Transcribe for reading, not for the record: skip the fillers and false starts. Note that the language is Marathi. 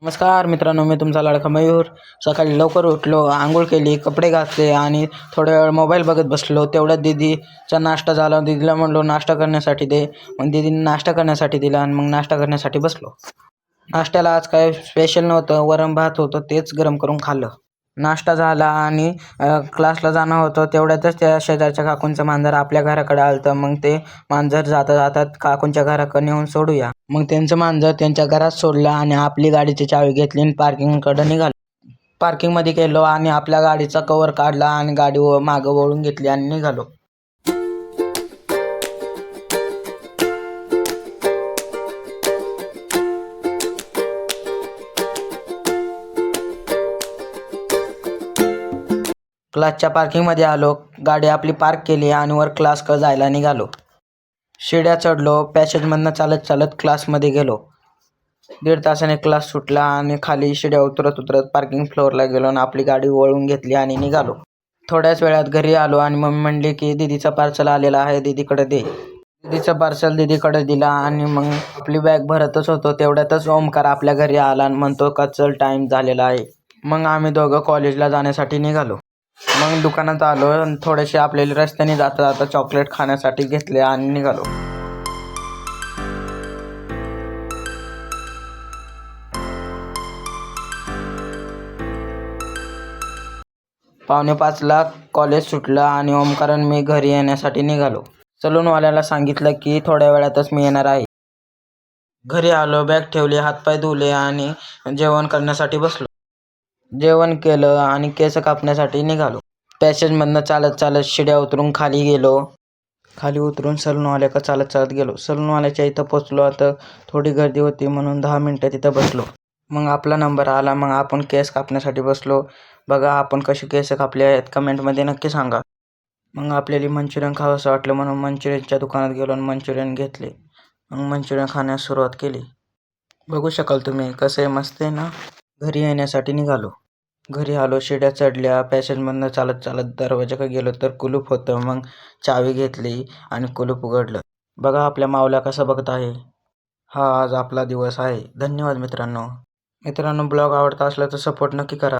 नमस्कार मित्रांनो, मी तुमचा लाडका मयूर. सकाळी लवकर उठलो, आंघोळ केली, कपडे घातले आणि थोड्या वेळ मोबाईल बघत बसलो. तेवढ्यात दीदीचा नाश्ता झाला. दीदीला म्हणलो नाश्ता करण्यासाठी दे. मग दीदीने नाश्ता करण्यासाठी दिला आणि मग नाश्ता करण्यासाठी बसलो. नाश्त्याला आज काय स्पेशल नव्हतं, वरण भात होतं, तेच गरम करून खाल्लं. नाश्ता झाला आणि क्लासला जाणं होतं. तेवढ्यातच त्या शेजारच्या काकूंचं मांजर आपल्या घराकडे आलं. मग ते मांजर जाता जातात काकूंच्या घराकडे नेऊन सोडूया. मग त्यांचं मांजर त्यांच्या घरात सोडलं आणि आपली गाडीची चावी घेतली आणि पार्किंगकडे निघालो. पार्किंगमध्ये गेलो आणि आपल्या गाडीचा कवर काढला आणि गाडी मागं वळून घेतली आणि निघालो. क्लासच्या पार्किंगमध्ये आलो. गाडी आपली पार्क केली आणि वर क्लासकडे जायला निघालो. शिड्या चढलो. पॅसेजमधनं चालत चालत क्लासमध्ये गेलो. 1.5 तासाने क्लास सुटला आणि खाली शिड्या उतरत उतरत पार्किंग फ्लोअरला गेलो आणि आपली गाडी वळवून घेतली आणि निघालो. थोड्याच वेळात घरी आलो आणि मम्मी म्हणली की दीदीचा पार्सल आलेला आहे, दीदीकडे दे. दीदीचं पार्सल दीदीकडे दिला आणि मग आपली बॅग भरतच होतो. तेवढ्यातच ओमकार आपल्या घरी आला आणि म्हणतो का चल, टाईम झालेला आहे. मग आम्ही दोघं कॉलेजला जाण्यासाठी निघालो. मग दुकानात आलो आणि थोडेसे आपल्याला रस्त्याने जाता जाता चॉकलेट खाण्यासाठी घेतले आणि निघालो. 4:45ला कॉलेज सुटलं आणि ओमकार आणि मी घरी येण्यासाठी निघालो. सलूनवाल्याला सांगितलं की थोड्या वेळातच मी येणार आहे. घरी आलो, बॅग ठेवली, हातपाय धुले आणि जेवण करण्यासाठी बसलो. जेवण केलं आणि केस कापण्यासाठी निघालो. पॅसेजमधनं चालत चालत शिड्या उतरून खाली गेलो. खाली उतरून सलूनवाल्याकडे चालत चालत गेलो. सलूनवाल्याच्या इथं पोचलो तर थोडी गर्दी होती म्हणून 10 मिनटं तिथं बसलो. मग आपला नंबर आला. मग आपण केस कापण्यासाठी बसलो. बघा आपण कसे केस कापले आहेत कमेंटमध्ये नक्की सांगा. मग आपल्याला मंचुरियन खावंसं वाटलं म्हणून मंचुरियनच्या दुकानात गेलो आणि मंचुरियन घेतले. मग मंचुरियन खाण्यास सुरुवात केली. बघू शकाल तुम्ही कसं आहे, मस्त आहे ना. घरी येण्यासाठी निघालो. घरी आलो, शिड्या चढल्या, पॅसेजमधनं चालत चालत दरवाजाकडे गेलो तर कुलूप होतं. मग चावी घेतली आणि कुलूप उघडलं. बघा आपल्या माऊला कसं बघत आहे. हा आज आपला दिवस आहे. धन्यवाद मित्रांनो. ब्लॉग आवडता असला तर सपोर्ट नक्की करा.